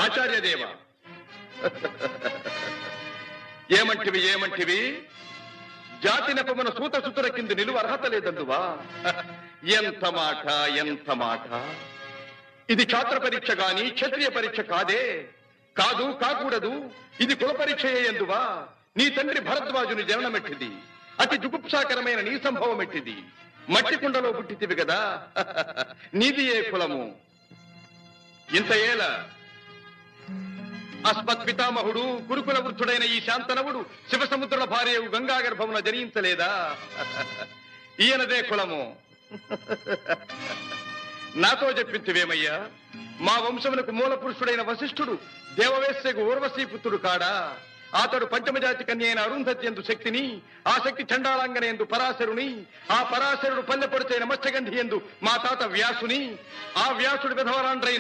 ఆచార్యదేవ ఏమంటివి ఏమంటివి జాతి నెపమున సూత సుతుల కింది నిలువ అర్హత లేదందువా? ఎంత మాట ఎంత మాట! ఇది ఛాత్ర పరీక్ష గాని క్షత్రియ పరీక్ష కాదే. కాదు కాకూడదు. ఇది కుల పరీక్ష ఎందువా? నీ తండ్రి భరద్వాజుని జననమెట్టిది. అతి జుగుప్సాకరమైన నీ సంభవం ఎట్టిది. మట్టి కుండలో పుట్టితివి కదా. నీది ఏ కులము? ఇంత ఏల అస్మత్ పితామహుడు గురుకుల వృద్ధుడైన ఈ శాంతనవుడు శివసముద్రుల భార్యవు గంగా గర్భమున జనించలేదా? ఈయనదే కులము. నాతో చెప్పింతివేమయ్యా? మా వంశమునకు మూల పురుషుడైన వశిష్ఠుడు దేవవేశ్యకు ఊర్వశీపుత్రుడు కాడా? అతడు పంచమజాతి కన్య అయిన అరుంధతి ఎందు శక్తిని, ఆ శక్తి చండాళంగన ఎందు పరాశరుని, ఆ పరాశరుడు పల్లెపొడిచైన మత్స్యగంధి ఎందు మా తాత వ్యాసుని, ఆ వ్యాసుడు విధవరాండ్రై